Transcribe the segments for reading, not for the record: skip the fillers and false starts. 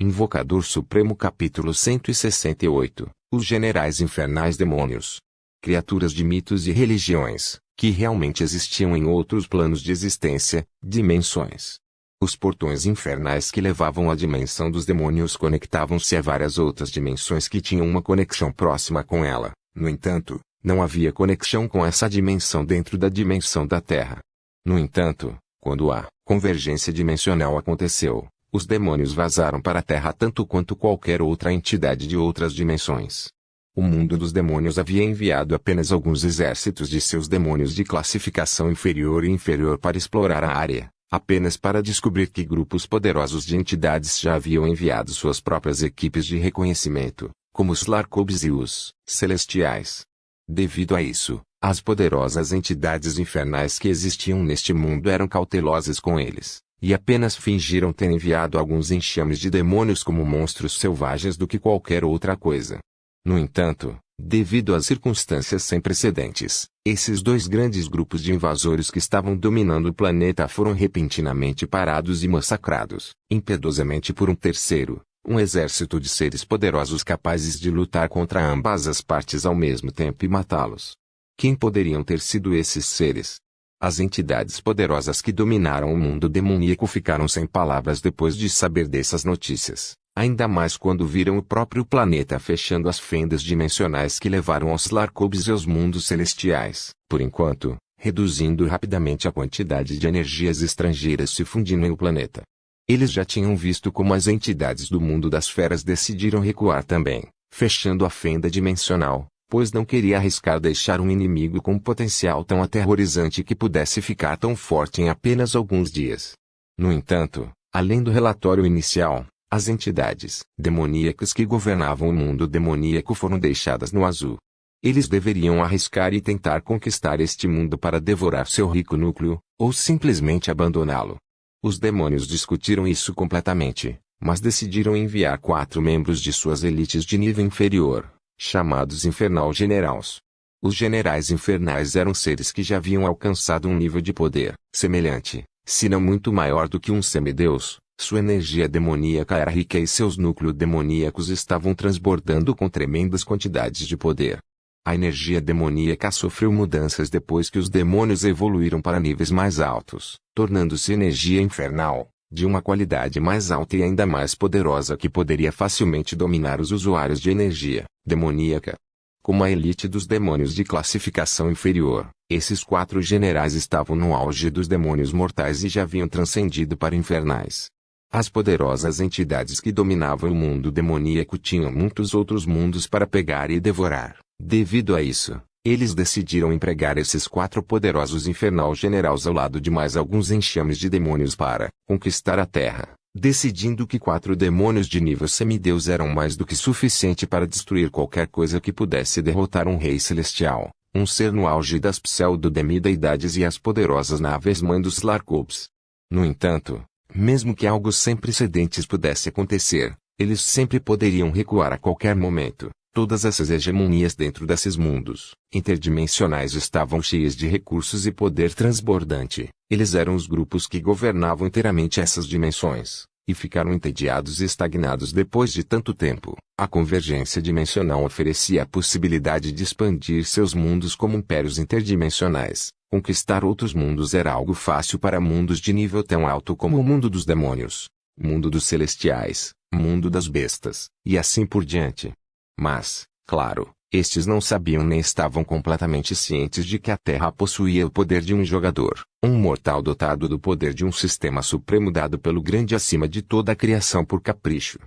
Invocador Supremo capítulo 168. Os generais infernais demônios. Criaturas de mitos e religiões, que realmente existiam em outros planos de existência, dimensões. Os portões infernais que levavam à dimensão dos demônios conectavam-se a várias outras dimensões que tinham uma conexão próxima com ela. No entanto, não havia conexão com essa dimensão dentro da dimensão da Terra. No entanto, quando a convergência dimensional aconteceu, os demônios vazaram para a Terra tanto quanto qualquer outra entidade de outras dimensões. O mundo dos demônios havia enviado apenas alguns exércitos de seus demônios de classificação inferior e inferior para explorar a área, apenas para descobrir que grupos poderosos de entidades já haviam enviado suas próprias equipes de reconhecimento, como os Larkobs e os Celestiais. Devido a isso, as poderosas entidades infernais que existiam neste mundo eram cautelosas com eles, e apenas fingiram ter enviado alguns enxames de demônios como monstros selvagens do que qualquer outra coisa. No entanto, devido às circunstâncias sem precedentes, esses dois grandes grupos de invasores que estavam dominando o planeta foram repentinamente parados e massacrados, impiedosamente por um terceiro, um exército de seres poderosos capazes de lutar contra ambas as partes ao mesmo tempo e matá-los. Quem poderiam ter sido esses seres? As entidades poderosas que dominaram o mundo demoníaco ficaram sem palavras depois de saber dessas notícias, ainda mais quando viram o próprio planeta fechando as fendas dimensionais que levaram aos Larkobs e aos mundos celestiais, por enquanto, reduzindo rapidamente a quantidade de energias estrangeiras se fundindo em o planeta. Eles já tinham visto como as entidades do mundo das feras decidiram recuar também, fechando a fenda dimensional, pois não queria arriscar deixar um inimigo com potencial tão aterrorizante que pudesse ficar tão forte em apenas alguns dias. No entanto, além do relatório inicial, as entidades demoníacas que governavam o mundo demoníaco foram deixadas no azul. Eles deveriam arriscar e tentar conquistar este mundo para devorar seu rico núcleo, ou simplesmente abandoná-lo. Os demônios discutiram isso completamente, mas decidiram enviar 4 membros de suas elites de nível inferior, chamados Infernal Generals. Os generais infernais eram seres que já haviam alcançado um nível de poder semelhante, se não muito maior do que um semideus. Sua energia demoníaca era rica e seus núcleos demoníacos estavam transbordando com tremendas quantidades de poder. A energia demoníaca sofreu mudanças depois que os demônios evoluíram para níveis mais altos, tornando-se energia infernal, de uma qualidade mais alta e ainda mais poderosa que poderia facilmente dominar os usuários de energia demoníaca. Como a elite dos demônios de classificação inferior, esses 4 generais estavam no auge dos demônios mortais e já haviam transcendido para infernais. As poderosas entidades que dominavam o mundo demoníaco tinham muitos outros mundos para pegar e devorar. Devido a isso, eles decidiram empregar esses 4 poderosos infernal generais ao lado de mais alguns enxames de demônios para conquistar a Terra, decidindo que 4 demônios de nível semideus eram mais do que suficiente para destruir qualquer coisa que pudesse derrotar um rei celestial, um ser no auge das pseudo-demideidades e as poderosas naves-mãe dos Larkobs. No entanto, mesmo que algo sem precedentes pudesse acontecer, eles sempre poderiam recuar a qualquer momento. Todas essas hegemonias dentro desses mundos interdimensionais estavam cheias de recursos e poder transbordante. Eles eram os grupos que governavam inteiramente essas dimensões, e ficaram entediados e estagnados depois de tanto tempo. A convergência dimensional oferecia a possibilidade de expandir seus mundos como impérios interdimensionais. Conquistar outros mundos era algo fácil para mundos de nível tão alto como o mundo dos demônios, mundo dos celestiais, mundo das bestas, e assim por diante. Mas, claro, estes não sabiam nem estavam completamente cientes de que a Terra possuía o poder de um jogador, um mortal dotado do poder de um sistema supremo dado pelo grande acima de toda a criação por capricho.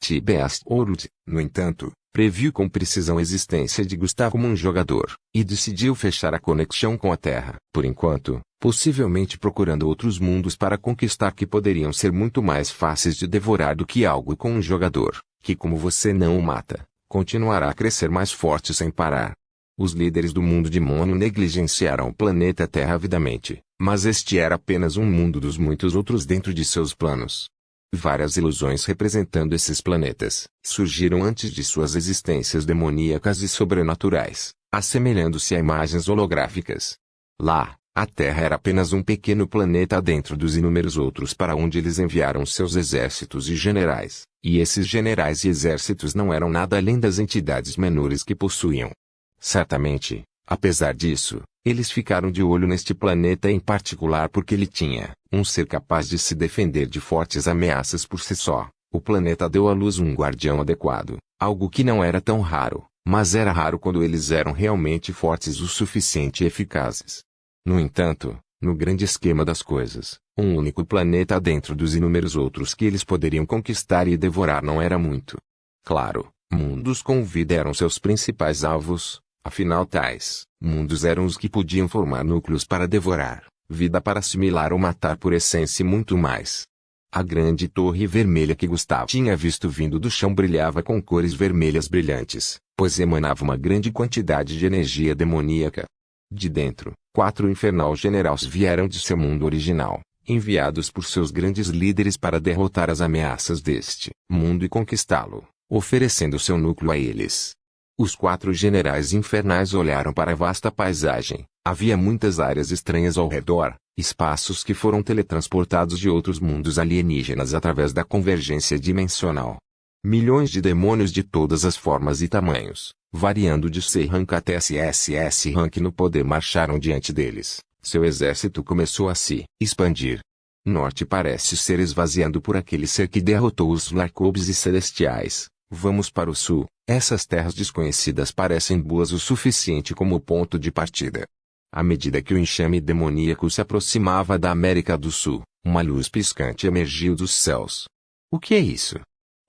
T-Beast-Orud, no entanto, previu com precisão a existência de Gustav como um jogador, e decidiu fechar a conexão com a Terra, por enquanto, possivelmente procurando outros mundos para conquistar que poderiam ser muito mais fáceis de devorar do que algo com um jogador, que como você não o mata, continuará a crescer mais forte sem parar. Os líderes do mundo demônio negligenciaram o planeta Terra avidamente, mas este era apenas um mundo dos muitos outros dentro de seus planos. Várias ilusões representando esses planetas surgiram antes de suas existências demoníacas e sobrenaturais, assemelhando-se a imagens holográficas. Lá, A Terra era apenas um pequeno planeta dentro dos inúmeros outros para onde eles enviaram seus exércitos e generais, e esses generais e exércitos não eram nada além das entidades menores que possuíam. Certamente, apesar disso, eles ficaram de olho neste planeta em particular porque ele tinha um ser capaz de se defender de fortes ameaças por si só. O planeta deu à luz um guardião adequado, algo que não era tão raro, mas era raro quando eles eram realmente fortes o suficiente e eficazes. No entanto, no grande esquema das coisas, um único planeta dentro dos inúmeros outros que eles poderiam conquistar e devorar não era muito. Claro, mundos com vida eram seus principais alvos, afinal tais mundos eram os que podiam formar núcleos para devorar, vida para assimilar ou matar por essência e muito mais. A grande torre vermelha que Gustavo tinha visto vindo do chão brilhava com cores vermelhas brilhantes, pois emanava uma grande quantidade de energia demoníaca. De dentro, 4 infernal generais vieram de seu mundo original, enviados por seus grandes líderes para derrotar as ameaças deste mundo e conquistá-lo, oferecendo seu núcleo a eles. Os 4 generais infernais olharam para a vasta paisagem. Havia muitas áreas estranhas ao redor, espaços que foram teletransportados de outros mundos alienígenas através da convergência dimensional. Milhões de demônios de todas as formas e tamanhos, variando de C-Rank até SS-Rank no poder marcharam diante deles. Seu exército começou a se expandir. Norte parece ser esvaziando por aquele ser que derrotou os Larcobes e Celestiais. Vamos para o sul. Essas terras desconhecidas parecem boas o suficiente como ponto de partida. À medida que o enxame demoníaco se aproximava da América do Sul, uma luz piscante emergiu dos céus. O que é isso?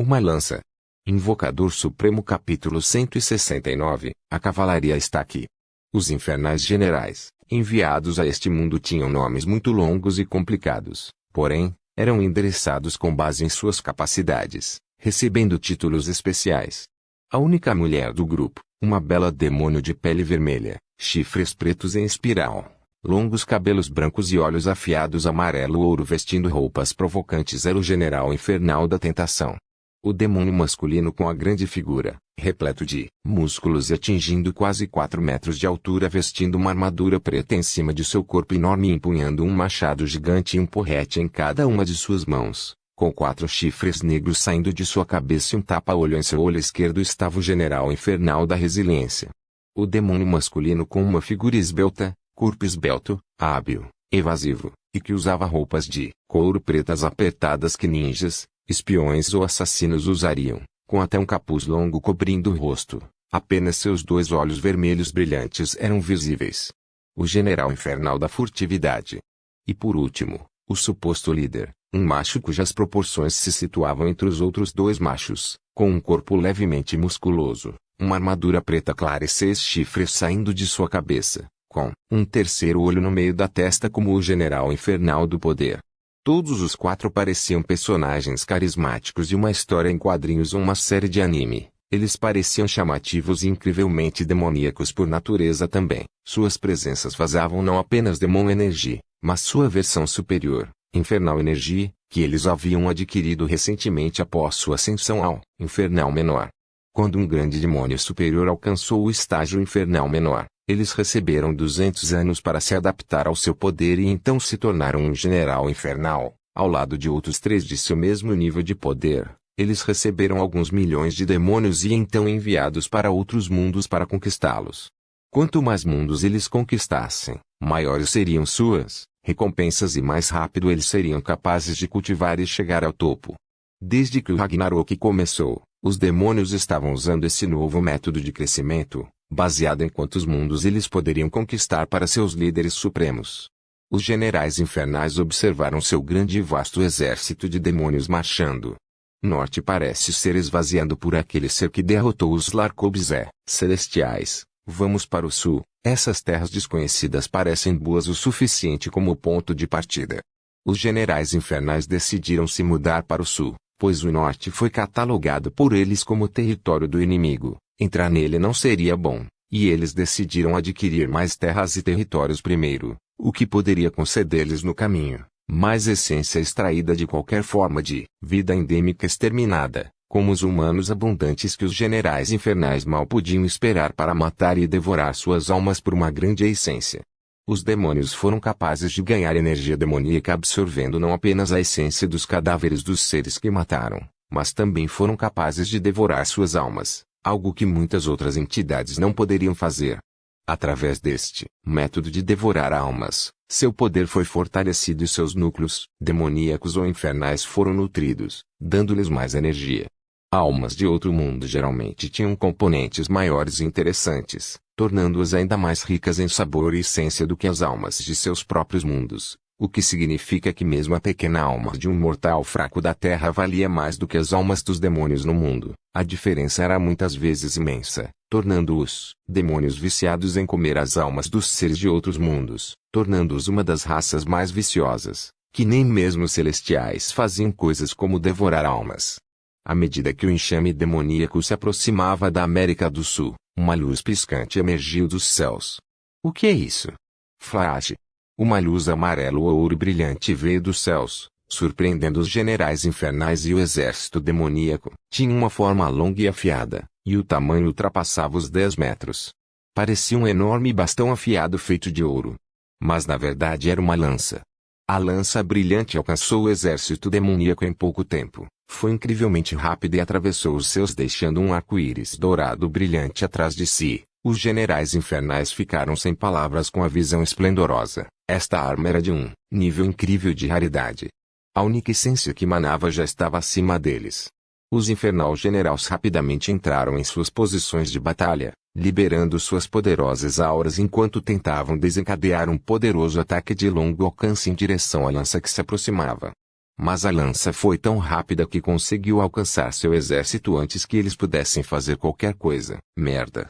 Uma lança. Invocador Supremo capítulo 169. A cavalaria está aqui. Os infernais generais, enviados a este mundo tinham nomes muito longos e complicados, porém, eram endereçados com base em suas capacidades, recebendo títulos especiais. A única mulher do grupo, uma bela demônio de pele vermelha, chifres pretos em espiral, longos cabelos brancos e olhos afiados amarelo-ouro vestindo roupas provocantes era o general infernal da tentação. O demônio masculino com a grande figura, repleto de músculos e atingindo quase 4 metros de altura vestindo uma armadura preta em cima de seu corpo enorme e empunhando um machado gigante e um porrete em cada uma de suas mãos. Com 4 chifres negros saindo de sua cabeça e um tapa-olho em seu olho esquerdo estava o general infernal da resiliência. O demônio masculino com uma figura esbelta, corpo esbelto, hábil, evasivo, e que usava roupas de couro pretas apertadas que ninjas, espiões ou assassinos usariam, com até um capuz longo cobrindo o rosto. Apenas seus 2 olhos vermelhos brilhantes eram visíveis. O general infernal da furtividade. E por último, o suposto líder. Um macho cujas proporções se situavam entre os outros 2 machos, com um corpo levemente musculoso, uma armadura preta clara e 6 chifres saindo de sua cabeça, com um terceiro olho no meio da testa como o general infernal do poder. Todos os 4 pareciam personagens carismáticos de uma história em quadrinhos ou uma série de anime. Eles pareciam chamativos e incrivelmente demoníacos por natureza também. Suas presenças vazavam não apenas Demon Energy, mas sua versão superior, Infernal Energy, que eles haviam adquirido recentemente após sua ascensão ao Infernal Menor. Quando um grande demônio superior alcançou o estágio Infernal Menor, eles receberam 200 anos para se adaptar ao seu poder e então se tornaram um general infernal, ao lado de outros 3 de seu mesmo nível de poder. Eles receberam alguns milhões de demônios e então enviados para outros mundos para conquistá-los. Quanto mais mundos eles conquistassem, maiores seriam suas recompensas e mais rápido eles seriam capazes de cultivar e chegar ao topo. Desde que o Ragnarok começou, os demônios estavam usando esse novo método de crescimento, baseado em quantos mundos eles poderiam conquistar para seus líderes supremos. Os generais infernais observaram seu grande e vasto exército de demônios marchando. Norte parece ser esvaziando por aquele ser que derrotou os Larcobes celestiais. Vamos para o sul. Essas terras desconhecidas parecem boas o suficiente como ponto de partida. Os generais infernais decidiram se mudar para o sul, pois o norte foi catalogado por eles como território do inimigo. Entrar nele não seria bom, e eles decidiram adquirir mais terras e territórios primeiro, o que poderia conceder-lhes no caminho mais essência extraída de qualquer forma de vida endêmica exterminada, como os humanos abundantes que os generais infernais mal podiam esperar para matar e devorar suas almas por uma grande essência. Os demônios foram capazes de ganhar energia demoníaca absorvendo não apenas a essência dos cadáveres dos seres que mataram, mas também foram capazes de devorar suas almas, algo que muitas outras entidades não poderiam fazer. Através deste método de devorar almas, seu poder foi fortalecido e seus núcleos, demoníacos ou infernais, foram nutridos, dando-lhes mais energia. Almas de outro mundo geralmente tinham componentes maiores e interessantes, tornando-as ainda mais ricas em sabor e essência do que as almas de seus próprios mundos, o que significa que mesmo a pequena alma de um mortal fraco da Terra valia mais do que as almas dos demônios no mundo. A diferença era muitas vezes imensa, tornando-os demônios viciados em comer as almas dos seres de outros mundos, tornando-os uma das raças mais viciosas, que nem mesmo os celestiais faziam coisas como devorar almas. À medida que o enxame demoníaco se aproximava da América do Sul, uma luz piscante emergiu dos céus. O que é isso? Flash! Uma luz amarelo ou ouro brilhante veio dos céus, surpreendendo os generais infernais e o exército demoníaco. Tinha uma forma longa e afiada, e o tamanho ultrapassava os 10 metros. Parecia um enorme bastão afiado feito de ouro. Mas na verdade era uma lança. A lança brilhante alcançou o exército demoníaco em pouco tempo. Foi incrivelmente rápida e atravessou os seus deixando um arco-íris dourado brilhante atrás de si. Os generais infernais ficaram sem palavras com a visão esplendorosa. Esta arma era de um nível incrível de raridade. A única essência que manava já estava acima deles. Os infernal generais rapidamente entraram em suas posições de batalha, liberando suas poderosas auras enquanto tentavam desencadear um poderoso ataque de longo alcance em direção à lança que se aproximava. Mas a lança foi tão rápida que conseguiu alcançar seu exército antes que eles pudessem fazer qualquer coisa. Merda!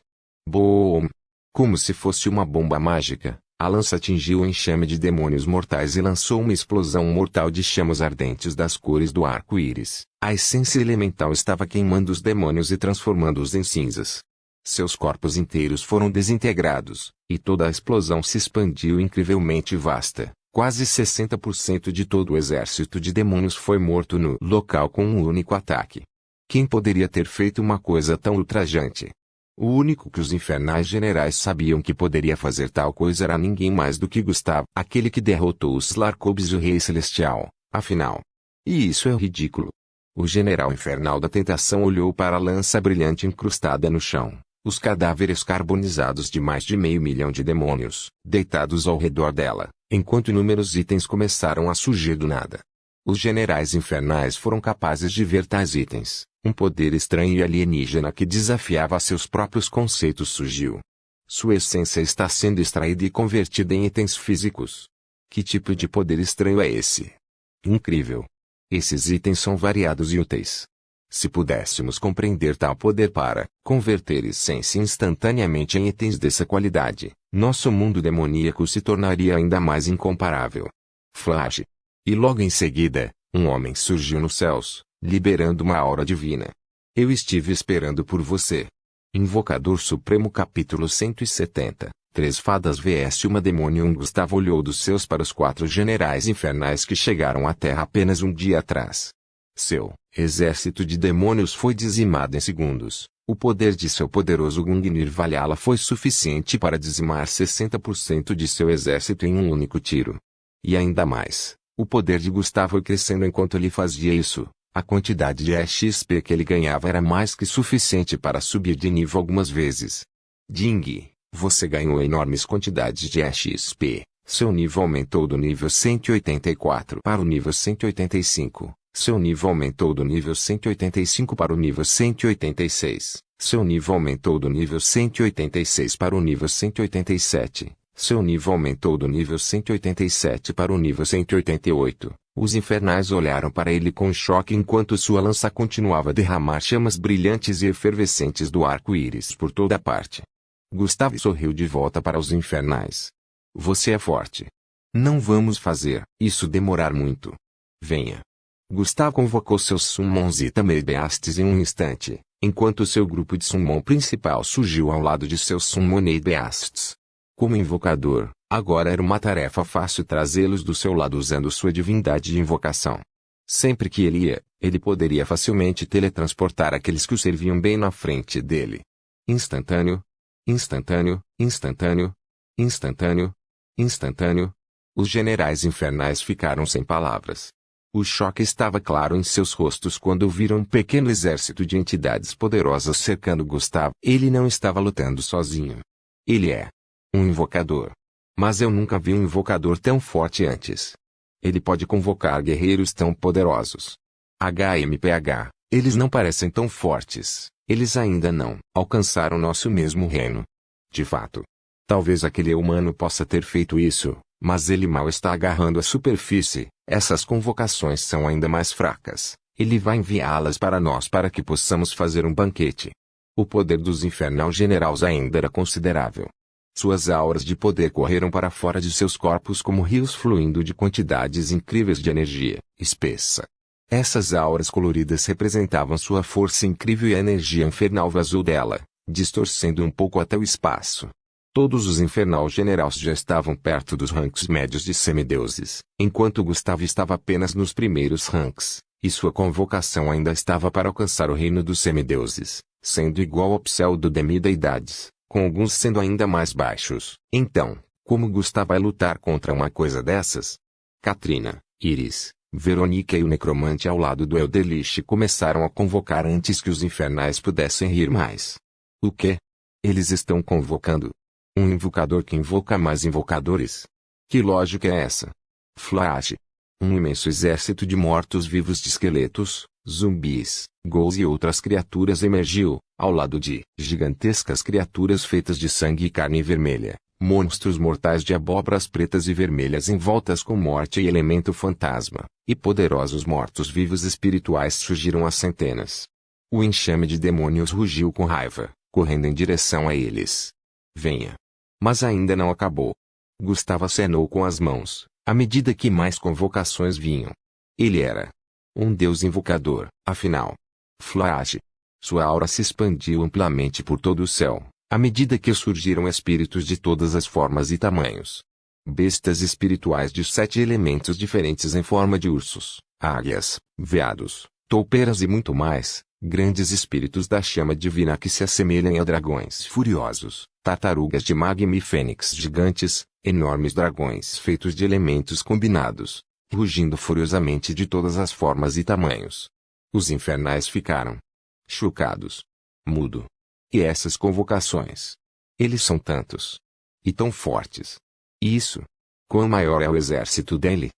Boom! Como se fosse uma bomba mágica, a lança atingiu o enxame de demônios mortais e lançou uma explosão mortal de chamas ardentes das cores do arco-íris. A essência elemental estava queimando os demônios e transformando-os em cinzas. Seus corpos inteiros foram desintegrados, e toda a explosão se expandiu incrivelmente vasta. Quase 60% de todo o exército de demônios foi morto no local com um único ataque. Quem poderia ter feito uma coisa tão ultrajante? O único que os infernais generais sabiam que poderia fazer tal coisa era ninguém mais do que Gustavo, aquele que derrotou os Larcobes e o Rei Celestial, afinal. E isso é ridículo. O general infernal da tentação olhou para a lança brilhante incrustada no chão, os cadáveres carbonizados de mais de 500 mil de demônios, deitados ao redor dela, enquanto inúmeros itens começaram a surgir do nada. Os generais infernais foram capazes de ver tais itens. Um poder estranho e alienígena que desafiava seus próprios conceitos surgiu. Sua essência está sendo extraída e convertida em itens físicos. Que tipo de poder estranho é esse? Incrível! Esses itens são variados e úteis. Se pudéssemos compreender tal poder para converter essência instantaneamente em itens dessa qualidade, nosso mundo demoníaco se tornaria ainda mais incomparável. Flash! E logo em seguida, um homem surgiu nos céus, liberando uma aura divina. Eu estive esperando por você. Invocador Supremo capítulo 170. 3 fadas vs uma demônio. Gustavo olhou dos céus para os 4 generais infernais que chegaram à Terra apenas um dia atrás. Seu exército de demônios foi dizimado em segundos. O poder de seu poderoso Gungnir Valhalla foi suficiente para dizimar 60% de seu exército em um único tiro. E ainda mais, o poder de Gustavo foi crescendo enquanto ele fazia isso. A quantidade de XP que ele ganhava era mais que suficiente para subir de nível algumas vezes. Ding, você ganhou enormes quantidades de XP. Seu nível aumentou do nível 184 para o nível 185. Seu nível aumentou do nível 185 para o nível 186. Seu nível aumentou do nível 186 para o nível 187. Seu nível aumentou do nível 187 para o nível 188. Os infernais olharam para ele com choque enquanto sua lança continuava a derramar chamas brilhantes e efervescentes do arco-íris por toda parte. Gustavo sorriu de volta para os infernais. Você é forte. Não vamos fazer isso demorar muito. Venha. Gustavo convocou seus summons e também beastes em um instante, enquanto seu grupo de summon principal surgiu ao lado de seus summoned beasts. Como invocador, agora era uma tarefa fácil trazê-los do seu lado usando sua divindade de invocação. Sempre que ele ia, ele poderia facilmente teletransportar aqueles que o serviam bem na frente dele. Instantâneo, instantâneo, instantâneo, instantâneo. Instantâneo. Os generais infernais ficaram sem palavras. O choque estava claro em seus rostos quando viram um pequeno exército de entidades poderosas cercando Gustavo. Ele não estava lutando sozinho. Ele é um invocador. Mas eu nunca vi um invocador tão forte antes. Ele pode convocar guerreiros tão poderosos. HMPH, eles não parecem tão fortes. Eles ainda não alcançaram nosso mesmo reino. De fato. Talvez aquele humano possa ter feito isso, mas ele mal está agarrando a superfície. Essas convocações são ainda mais fracas. Ele vai enviá-las para nós para que possamos fazer um banquete. O poder dos Infernal Generals ainda era considerável. Suas auras de poder correram para fora de seus corpos como rios fluindo de quantidades incríveis de energia espessa. Essas auras coloridas representavam sua força incrível e a energia infernal vazou dela, distorcendo um pouco até o espaço. Todos os Infernal Generals já estavam perto dos ranks médios de semideuses, enquanto Gustavo estava apenas nos primeiros ranks, e sua convocação ainda estava para alcançar o reino dos semideuses, sendo igual ao pseudo-demideidades, com alguns sendo ainda mais baixos. Então, como Gustavo vai lutar contra uma coisa dessas? Katrina, Iris, Verônica e o necromante ao lado do Elderlich começaram a convocar antes que os infernais pudessem rir mais. O quê? Eles estão convocando? Um invocador que invoca mais invocadores? Que lógica é essa? Flash. Um imenso exército de mortos-vivos de esqueletos, zumbis, ghouls e outras criaturas emergiu, ao lado de gigantescas criaturas feitas de sangue e carne vermelha, monstros mortais de abóboras pretas e vermelhas envoltas com morte e elemento fantasma, e poderosos mortos-vivos espirituais surgiram às centenas. O enxame de demônios rugiu com raiva, correndo em direção a eles. Venha. Mas ainda não acabou. Gustavo acenou com as mãos, à medida que mais convocações vinham. Ele era um deus invocador, afinal. Flash. Sua aura se expandiu amplamente por todo o céu, à medida que surgiram espíritos de todas as formas e tamanhos. Bestas espirituais de 7 elementos diferentes em forma de ursos, águias, veados, toupeiras e muito mais. Grandes espíritos da chama divina que se assemelham a dragões furiosos, tartarugas de magma e fênix gigantes, enormes dragões feitos de elementos combinados, rugindo furiosamente de todas as formas e tamanhos. Os infernais ficaram chocados. Mudo. E essas convocações? Eles são tantos. E tão fortes. Isso. Quão maior é o exército dele?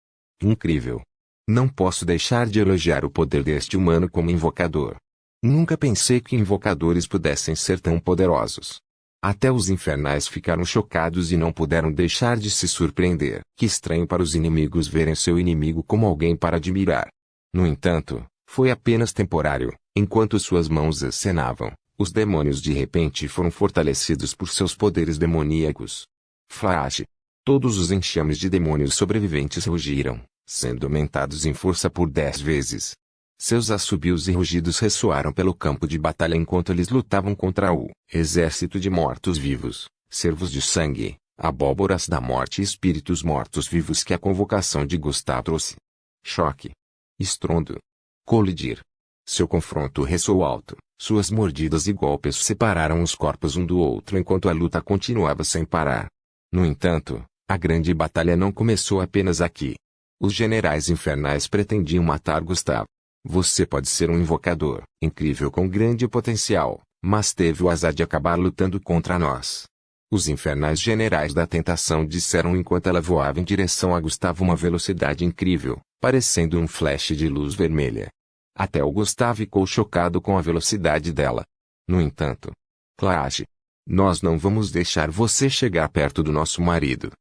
Incrível. Não posso deixar de elogiar o poder deste humano como invocador. Nunca pensei que invocadores pudessem ser tão poderosos. Até os infernais ficaram chocados e não puderam deixar de se surpreender. Que estranho para os inimigos verem seu inimigo como alguém para admirar. No entanto, foi apenas temporário. Enquanto suas mãos acenavam, os demônios de repente foram fortalecidos por seus poderes demoníacos. Flash. Todos os enxames de demônios sobreviventes rugiram, sendo aumentados em força por 10 vezes. Seus assobios e rugidos ressoaram pelo campo de batalha enquanto eles lutavam contra o exército de mortos-vivos, servos de sangue, abóboras da morte e espíritos mortos-vivos que a convocação de Gustavo trouxe. Choque. Estrondo. Colidir. Seu confronto ressoou alto, suas mordidas e golpes separaram os corpos um do outro enquanto a luta continuava sem parar. No entanto, a grande batalha não começou apenas aqui. Os generais infernais pretendiam matar Gustavo. Você pode ser um invocador, incrível com grande potencial, mas teve o azar de acabar lutando contra nós. Os infernais generais da tentação disseram enquanto ela voava em direção a Gustavo uma velocidade incrível, parecendo um flash de luz vermelha. Até o Gustavo ficou chocado com a velocidade dela. No entanto, Clash, nós não vamos deixar você chegar perto do nosso marido.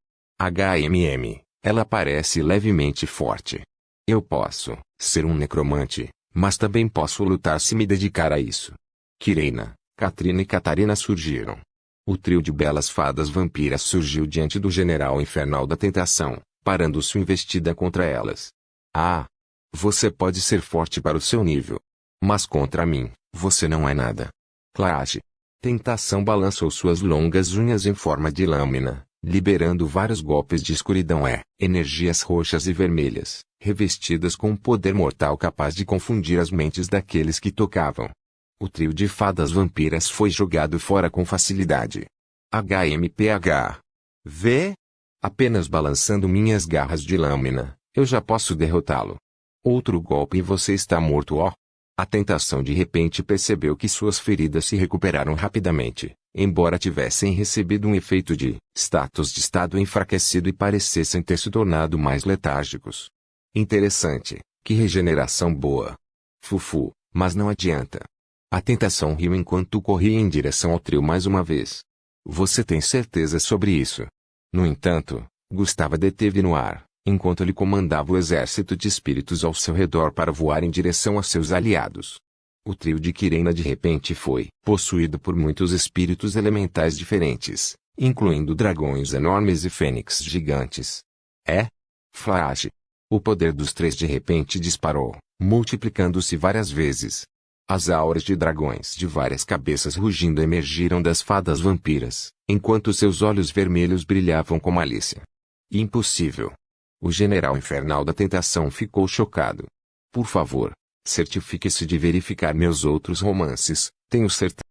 Ela parece levemente forte. Eu posso ser um necromante, mas também posso lutar se me dedicar a isso. Kireina, Katrina e Catarina surgiram. O trio de belas fadas vampiras surgiu diante do general infernal da tentação, parando sua investida contra elas. Ah! Você pode ser forte para o seu nível. Mas contra mim, você não é nada. Clash. Tentação balançou suas longas unhas em forma de lâmina, liberando vários golpes de escuridão energias roxas e vermelhas, revestidas com um poder mortal capaz de confundir as mentes daqueles que tocavam. O trio de fadas vampiras foi jogado fora com facilidade. HMPH. V. Apenas balançando minhas garras de lâmina, eu já posso derrotá-lo. Outro golpe e você está morto, ó. A tentação de repente percebeu que suas feridas se recuperaram rapidamente, embora tivessem recebido um efeito de status de estado enfraquecido e parecessem ter se tornado mais letárgicos. Interessante, que regeneração boa. Fufu, mas não adianta. A tentação riu enquanto corria em direção ao trio mais uma vez. Você tem certeza sobre isso? No entanto, Gustavo deteve no ar, enquanto ele comandava o exército de espíritos ao seu redor para voar em direção a seus aliados. O trio de Kirena de repente foi possuído por muitos espíritos elementais diferentes, incluindo dragões enormes e fênix gigantes. Flash! O poder dos três de repente disparou, multiplicando-se várias vezes. As auras de dragões de várias cabeças rugindo emergiram das fadas vampiras, enquanto seus olhos vermelhos brilhavam com malícia. Impossível! O general infernal da tentação ficou chocado. Por favor, certifique-se de verificar meus outros romances, tenho certeza.